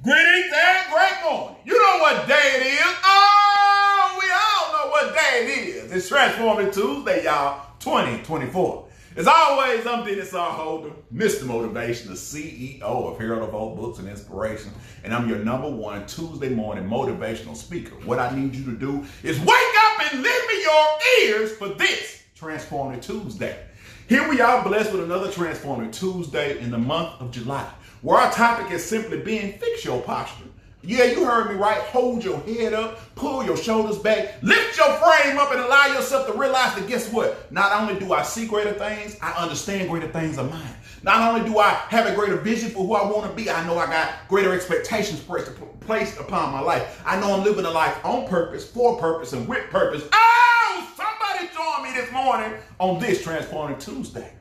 Greetings and great morning. You know what day it is. Oh, we all know what day it is. It's Transformative Tuesday, y'all, 2024. As always, I'm Dennis R. Holder, Mr. Motivation, the CEO of Herald of Old Books and Inspiration, and I'm your #1 Tuesday morning motivational speaker. What I need you to do is wake up and lend me your ears for this Transformative Tuesday. Here we are, blessed with another Transformative Tuesday in the month of July, where our topic is simply being fix your posture. Yeah, you heard me right. Hold your head up, pull your shoulders back, lift your frame up, and allow yourself to realize that guess what? Not only do I see greater things, I understand greater things are mine. Not only do I have a greater vision for who I want to be, I know I got greater expectations placed upon my life. I know I'm living a life on purpose, for purpose, and with purpose. Oh, somebody join me this morning on this Transformative Tuesday.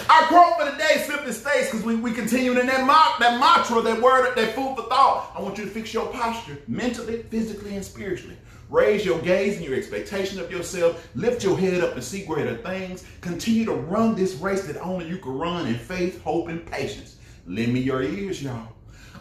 Our quote for the day simply states, because we continue in that mantra, that word, that food for thought. I want you to fix your posture mentally, physically, and spiritually. Raise your gaze and your expectation of yourself. Lift your head up and see greater things. Continue to run this race that only you can run in faith, hope, and patience. Lend me your ears, y'all.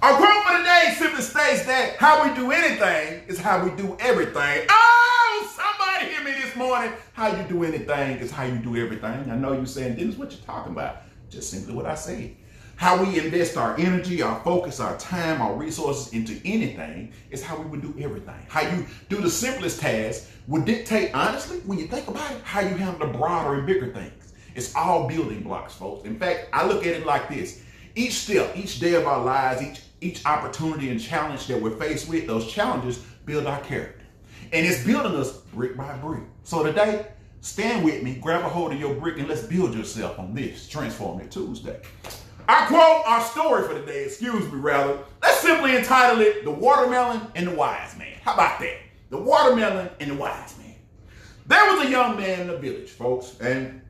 Our quote for the day simply states that how we do anything is how we do everything. Oh, somebody hear me this morning. How you do anything is how you do everything. I know you're saying, Dennis, what you talking about? Just simply what I said. How we invest our energy, our focus, our time, our resources into anything is how we would do everything. How you do the simplest task would dictate, honestly, when you think about it, how you handle the broader and bigger things. It's all building blocks, folks. In fact, I look at it like this. Each step, each day of our lives, each opportunity and challenge that we're faced with, those challenges build our character. And it's building us brick by brick. So today, stand with me, grab a hold of your brick, and let's build yourself on this Transformative Tuesday. Our quote, our story for today, let's simply entitle it, The Watermelon and the Wise Man. How about that? The Watermelon and the Wise Man. There was a young man in the village, folks, and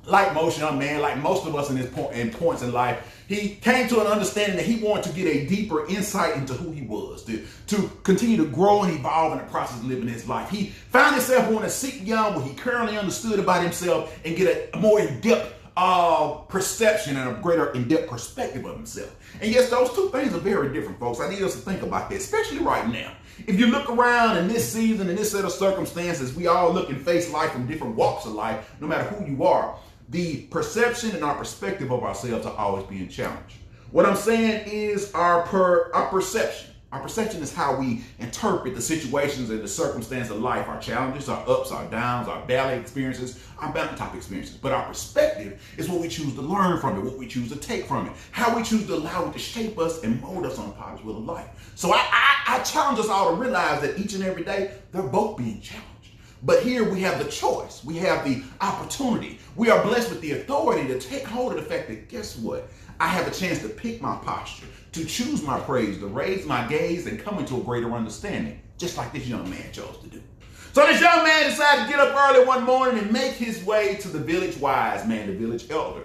like most young men, like most of us in points in life, he came to an understanding that he wanted to get a deeper insight into who he was, to continue to grow and evolve in the process of living his life. He found himself wanting to seek beyond what he currently understood about himself and get a more in-depth perception and a greater in-depth perspective of himself. And yes, those two things are very different, folks. I need us to think about that, especially right now. If you look around in this season, in this set of circumstances, we all look and face life from different walks of life, no matter who you are. The perception and our perspective of ourselves are always being challenged. What I'm saying is our perception. Our perception is how we interpret the situations and the circumstances of life, our challenges, our ups, our downs, our valley experiences, our mountaintop experiences. But our perspective is what we choose to learn from it, what we choose to take from it, how we choose to allow it to shape us and mold us on the potter's wheel of life. So I challenge us all to realize that each and every day, they're both being challenged. But here we have the choice. We have the opportunity. We are blessed with the authority to take hold of the fact that, guess what? I have a chance to pick my posture, to choose my praise, to raise my gaze and come into a greater understanding, just like this young man chose to do. So this young man decided to get up early one morning and make his way to the village wise man, the village elder.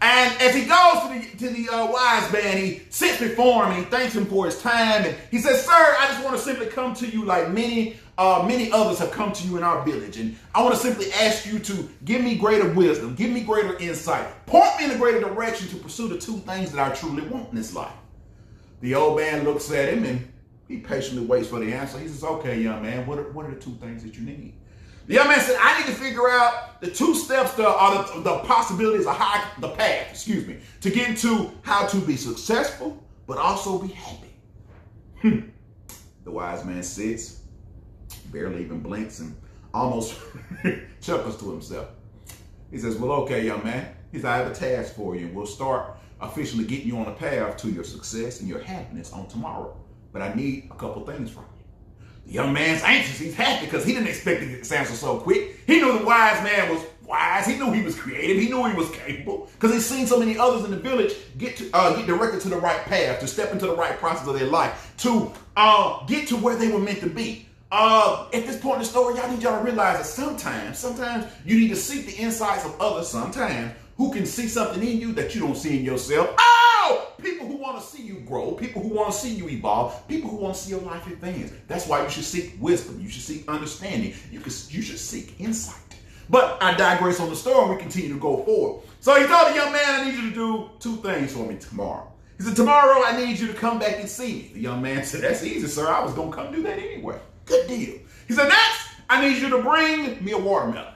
And as he goes to the wise man, he sits before him and he thanks him for his time. And he says, "Sir, I just want to simply come to you like many others have come to you in our village. And I want to simply ask you to give me greater wisdom, give me greater insight, point me in a greater direction to pursue the two things that I truly want in this life." The old man looks at him and he patiently waits for the answer. He says, "Okay, young man, what are the two things that you need?" The young man said, "I need to figure out the two steps the possibilities, the path, to get into how to be successful, but also be happy." The wise man sits, barely even blinks, and almost chuckles to himself. He says, "Well, okay, young man." He says, "I have a task for you. We'll start officially getting you on a path to your success and your happiness on tomorrow. But I need a couple things from you." The young man's anxious. He's happy because he didn't expect to get this answer so quick. He knew the wise man was wise. He knew he was creative. He knew he was capable because he's seen so many others in the village get directed to the right path, to step into the right process of their life, to get to where they were meant to be. At this point in the story, I need y'all to realize that sometimes you need to seek the insights of others sometimes who can see something in you that you don't see in yourself. Oh! People who want to see you grow, people who want to see you evolve, people who want to see your life advance. That's why you should seek wisdom. You should seek understanding. You should seek insight. But I digress on the story and we continue to go forward. So he told the young man, "I need you to do two things for me tomorrow." He said, tomorrow I need you to come back and see me. The young man said, that's easy, sir. I was going to come do that anyway. Good deal. He said, next, I need you to bring me a watermelon.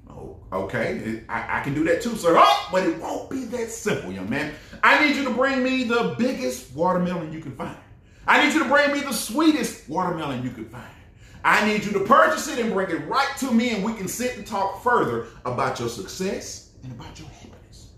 Oh, okay, I can do that too, sir. Oh, but it won't be that simple, young man. I need you to bring me the biggest watermelon you can find. I need you to bring me the sweetest watermelon you can find. I need you to purchase it and bring it right to me, and we can sit and talk further about your success and about your happiness.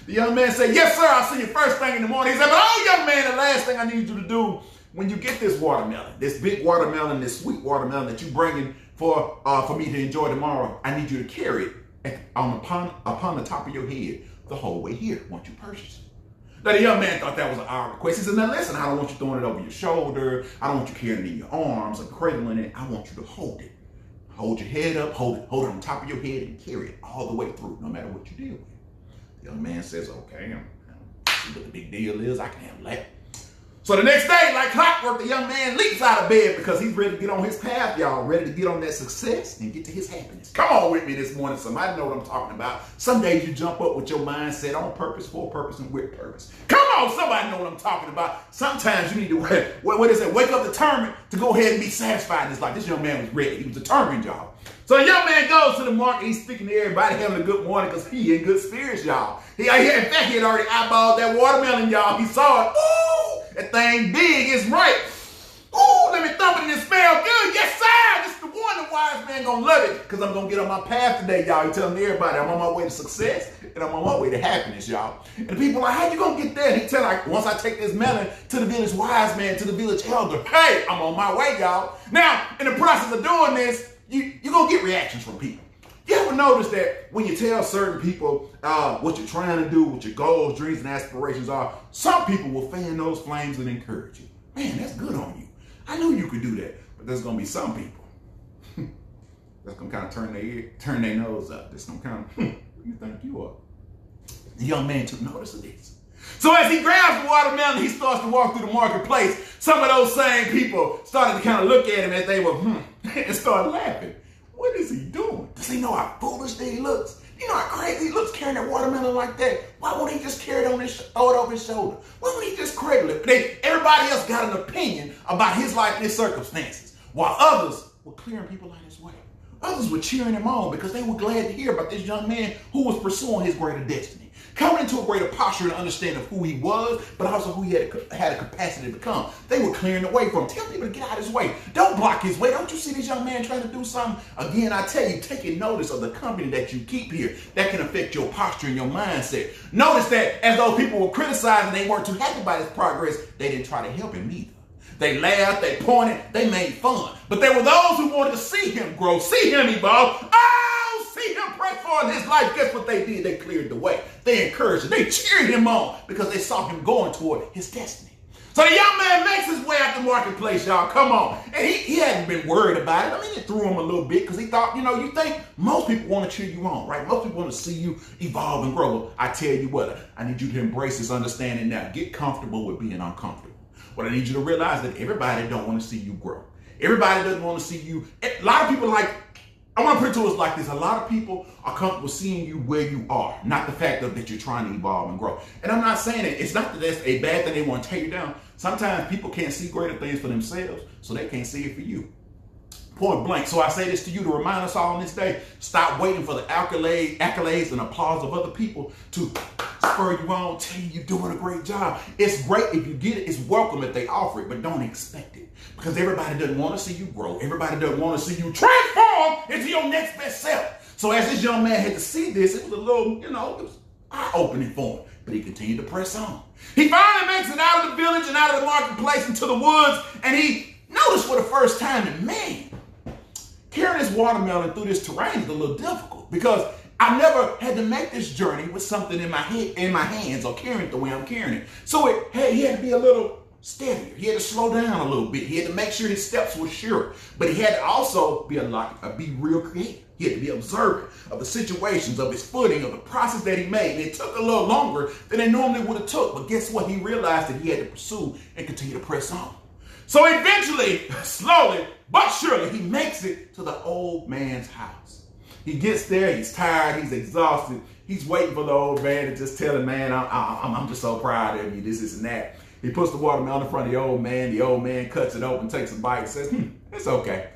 The young man said, yes, sir, I'll see you first thing in the morning. He said, but oh, young man, the last thing I need you to do when you get this watermelon, this big watermelon, this sweet watermelon that you're bringing for me to enjoy tomorrow, I need you to carry it upon the top of your head the whole way here once you purchase it. Now, the young man thought that was an odd request. He said, now listen, I don't want you throwing it over your shoulder. I don't want you carrying it in your arms or cradling it. I want you to hold it. Hold your head up, hold it on top of your head and carry it all the way through, no matter what you deal with. The young man says, okay, see what the big deal is. I can handle that. So the next day, like clockwork, the young man leaps out of bed because he's ready to get on his path, y'all, ready to get on that success and get to his happiness. Come on with me this morning. Somebody know what I'm talking about. Some days you jump up with your mindset on purpose, for a purpose, and with purpose. Come on, somebody know what I'm talking about. Sometimes you need to, wake up determined to go ahead and be satisfied in this life. This young man was ready. He was determined, y'all. So the young man goes to the market. He's speaking to everybody, having a good morning because he in good spirits, y'all. In fact, he had already eyeballed that watermelon, y'all. He saw it. Ooh, that thing big is right. Ooh, let me thump it and it smell good. Yes, sir. This is the one. The wise man gonna love it because I'm gonna get on my path today, y'all. He telling everybody I'm on my way to success and I'm on my way to happiness, y'all. And the people are like, how you gonna get there? And he tell like, once I take this melon to the village wise man, to the village elder, hey, I'm on my way, y'all. Now, in the process of doing this, you're going to get reactions from people. You ever notice that when you tell certain people what you're trying to do, what your goals, dreams, and aspirations are, some people will fan those flames and encourage you. Man, that's good on you. I knew you could do that. But there's going to be some people that's going to kind of turn their nose up. That's going to kind of, who you think you are? The young man took notice of this. So as he grabs the watermelon, he starts to walk through the marketplace. Some of those same people started to kind of look at him as they were, and start laughing. What is he doing? Does he know how foolish he looks? You know how crazy he looks carrying that watermelon like that? Why won't he just carry it on throw it over his shoulder? Why won't he just cradle it? Everybody else got an opinion about his life and his circumstances, while others were clearing people out his way. Others were cheering him on because they were glad to hear about this young man who was pursuing his greater destiny, coming into a greater posture and understanding of who he was, but also who he had a capacity to become. They were clearing the way for him. Tell people to get out of his way. Don't block his way. Don't you see this young man trying to do something? Again, I tell you, taking notice of the company that you keep here, that can affect your posture and your mindset. Notice that as those people were criticizing, they weren't too happy about his progress, they didn't try to help him either. They laughed, they pointed, they made fun. But there were those who wanted to see him grow, see him evolve. Oh, see him press forward in his life. Guess what they did? They cleared the way. They encouraged him. They cheered him on because they saw him going toward his destiny. So the young man makes his way out the marketplace, y'all. Come on. And he hadn't been worried about it. I mean, it threw him a little bit because he thought, you think most people want to cheer you on, right? Most people want to see you evolve and grow. Well, I tell you what, I need you to embrace this understanding now. Get comfortable with being uncomfortable. What I need you to realize that everybody don't want to see you grow. Everybody doesn't want to see you. A lot of people I want to put it to us like this. A lot of people are comfortable seeing you where you are, not the fact that you're trying to evolve and grow. And I'm not saying it. It's not that that's a bad thing they want to tear you down. Sometimes people can't see greater things for themselves, so they can't see it for you. Point blank. So I say this to you to remind us all on this day, stop waiting for the accolades and applause of other people to spur you on, tell you you're doing a great job. It's great if you get it. It's welcome if they offer it, but don't expect it. Because everybody doesn't want to see you grow. Everybody doesn't want to see you transform into your next best self. So as this young man had to see this, it was a little, it was eye-opening for him. But he continued to press on. He finally makes it out of the village and out of the marketplace into the woods, and he noticed for the first time that, man, carrying this watermelon through this terrain is a little difficult because I never had to make this journey with something in my hands or carrying it the way I'm carrying it. So he had to be a little steadier. He had to slow down a little bit. He had to make sure his steps were sure. But he had to also be real creative. He had to be observant of the situations, of his footing, of the process that he made. And it took a little longer than it normally would have took. But guess what? He realized that he had to pursue and continue to press on. So eventually, slowly but surely, he makes it to the old man's house. He gets there, he's tired, he's exhausted, He's waiting for the old man to just tell him, man, I'm just so proud of you, this and that. He puts the watermelon in front of the old man. The old man cuts it open, takes a bite, and says, it's okay.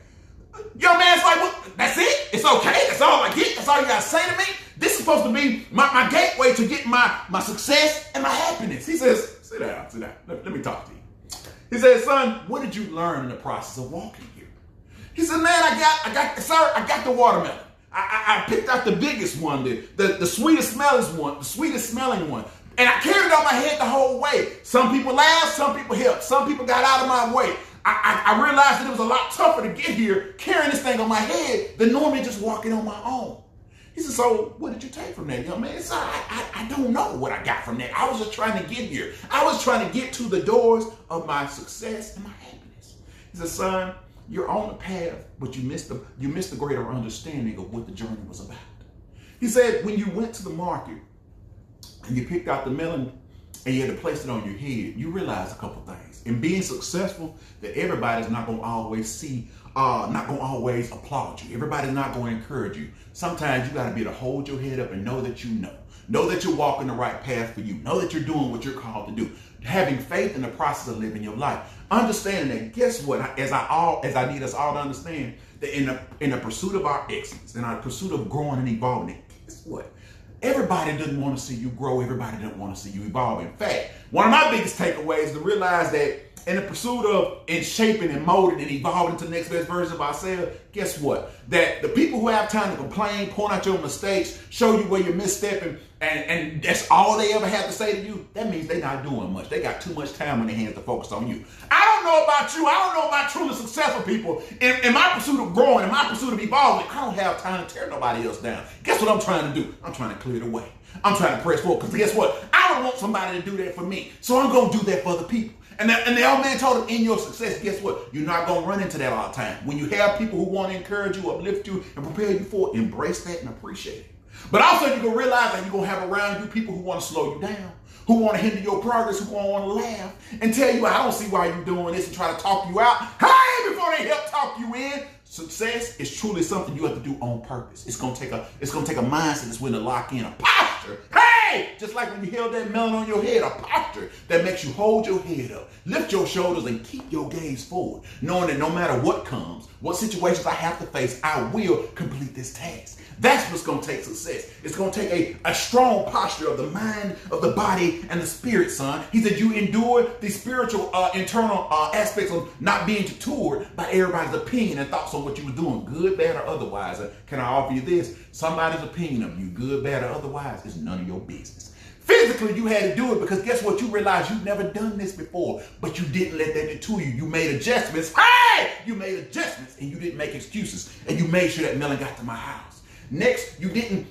Young man's like, what? That's it? It's okay? That's all I get? That's all you got to say to me? This is supposed to be my gateway to get my success and my happiness. He says, sit down. Let me talk to you. He says, son, what did you learn in the process of walking here? He said, man, I got the watermelon. I picked out the biggest one, the sweetest smelling one. And I carried it on my head the whole way. Some people laughed, some people helped, some people got out of my way. I realized that it was a lot tougher to get here carrying this thing on my head than normally just walking on my own. He said, so what did you take from that, young man? So I don't know what I got from that. I was just trying to get here. I was trying to get to the doors of my success and my happiness. He said, son, you're on the path, but you missed the greater understanding of what the journey was about. He said, when you went to the market and you picked out the melon and you had to place it on your head, you realized a couple things. In being successful, that everybody's not going to always applaud you. Everybody's not going to encourage you. Sometimes you got to be able to hold your head up and know that you know. Know that you're walking the right path for you. Know that you're doing what you're called to do. Having faith in the process of living your life. Understand that, guess what? As I need us all to understand, that in the pursuit of our excellence, in our pursuit of growing and evolving, guess what? Everybody doesn't want to see you grow. Everybody doesn't want to see you evolve. In fact, one of my biggest takeaways is to realize that in the pursuit of shaping and molding and evolving to the next best version of ourselves, guess what? That the people who have time to complain, point out your mistakes, show you where you're misstepping, and that's all they ever have to say to you, that means they're not doing much. They got too much time on their hands to focus on you. I don't know about you. I don't know about truly successful people. In my pursuit of growing, in my pursuit of evolving, I don't have time to tear nobody else down. Guess what I'm trying to do? I'm trying to clear the way. I'm trying to press forward, because guess what? I don't want somebody to do that for me. So I'm going to do that for the people. And the old man told him, in your success, guess what? You're not going to run into that all the time. When you have people who want to encourage you, uplift you, and prepare you for it, embrace that and appreciate it. But also you're going to realize that you're going to have around you people who want to slow you down, who want to hinder your progress, who want to laugh and tell you, I don't see why you're doing this, and try to talk you out. Hey, before they help talk you in. Success is truly something you have to do on purpose. It's going to take a mindset that's willing to lock in, a posture. Hey, just like when you held that melon on your head, a posture that makes you hold your head up, lift your shoulders, and keep your gaze forward, knowing that no matter what comes, what situations I have to face, I will complete this task. That's what's going to take success. It's going to take a strong posture of the mind, of the body, and the spirit, son. He said you endure the spiritual internal aspects of not being detoured by everybody's opinion and thoughts on what you were doing, good, bad, or otherwise. Can I offer you this? Somebody's opinion of you, good, bad, or otherwise, is none of your business. Physically, you had to do it because guess what? You realized you've never done this before, but you didn't let that deter you. You made adjustments. Hey! You made adjustments, and you didn't make excuses, and you made sure that melon got to my house. Next, you didn't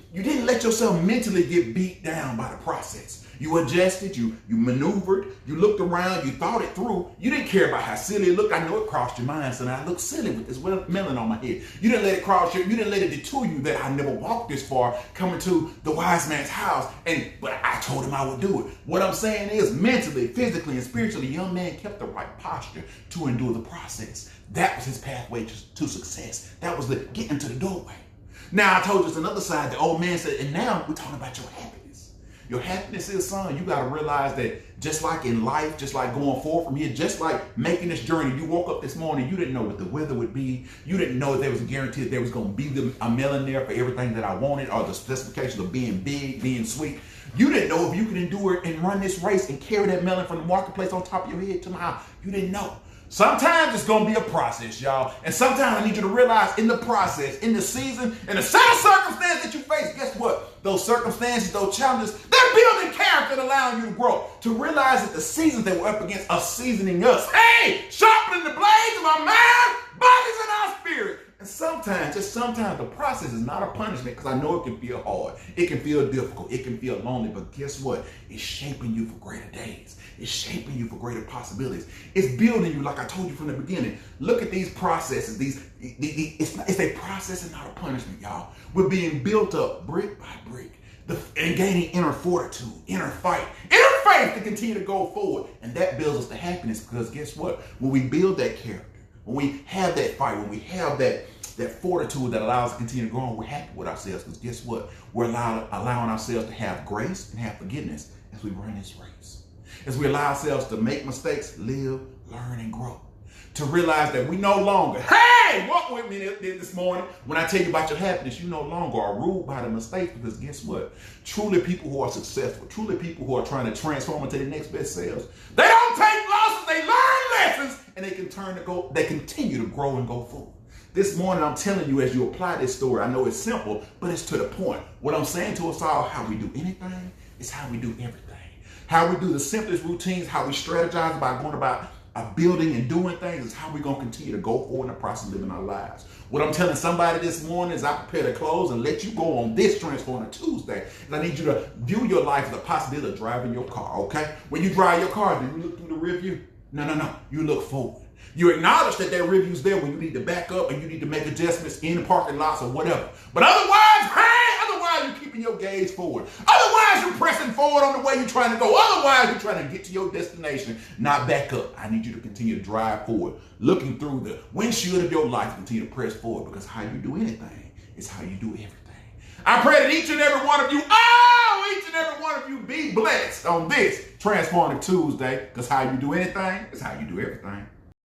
let yourself mentally get beat down by the process. You adjusted, you maneuvered, you looked around, you thought it through. You didn't care about how silly it looked. I know it crossed your mind, so I look silly with this melon on my head. You didn't let it cross you. You didn't let it deter you that I never walked this far coming to the wise man's house. But I told him I would do it. What I'm saying is mentally, physically, and spiritually, the young man kept the right posture to endure the process. That was his pathway to success. That was the getting to the doorway. Now, I told you it's another side. The old man said, and now we're talking about your happiness. Your happiness is, son, you got to realize that just like in life, just like going forward from here, just like making this journey, you woke up this morning, you didn't know what the weather would be. You didn't know that there was a guarantee that there was going to be a melon there for everything that I wanted, or the specifications of being big, being sweet. You didn't know if you could endure it and run this race and carry that melon from the marketplace on top of your head to my house. You didn't know. Sometimes it's going to be a process, y'all. And sometimes I need you to realize in the process, in the season, in the set of circumstances that you face, guess what? Those circumstances, those challenges, they're building character and allowing you to grow. To realize that the seasons that we're up against are seasoning us. Hey, sharpening the blades of our mind, bodies, and our spirit. And sometimes, just sometimes, the process is not a punishment, because I know it can feel hard. It can feel difficult. It can feel lonely. But guess what? It's shaping you for greater days. It's shaping you for greater possibilities. It's building you, like I told you from the beginning. Look at these processes. It's a process and not a punishment, y'all. We're being built up brick by brick and gaining inner fortitude, inner fight, inner faith to continue to go forward. And that builds us to happiness, because guess what? When we build that character, when we have that fight, when we have that fortitude that allows us to continue to grow on, we're happy with ourselves. Because guess what? We're allowing ourselves to have grace and have forgiveness as we run this race. As we allow ourselves to make mistakes, live, learn, and grow. To realize that we no longer, hey, walk with me this morning. When I tell you about your happiness, you no longer are ruled by the mistakes, because guess what? Truly people who are successful, truly people who are trying to transform into the next best selves, they don't take losses, they learn lessons, and they continue to grow and go forward. This morning, I'm telling you, as you apply this story, I know it's simple, but it's to the point. What I'm saying to us all, how we do anything is how we do everything. How we do the simplest routines, how we strategize about going about building and doing things is how we're going to continue to go forward in the process of living our lives. What I'm telling somebody this morning is I prepare to close and let you go on this Transformative Tuesday. And I need you to view your life as a possibility of driving your car, okay? When you drive your car, do you look through the rear view? No. You look forward. You acknowledge that rear view's there when you need to back up and you need to make adjustments in the parking lots or whatever. But otherwise, you're keeping your gaze forward. Otherwise, you're pressing forward on the way you're trying to go. Otherwise, you're trying to get to your destination, not back up. I need you to continue to drive forward, looking through the windshield of your life, continue to press forward, because how you do anything is how you do everything. I pray that each and every one of you, be blessed on this Transformative Tuesday, because how you do anything is how you do everything.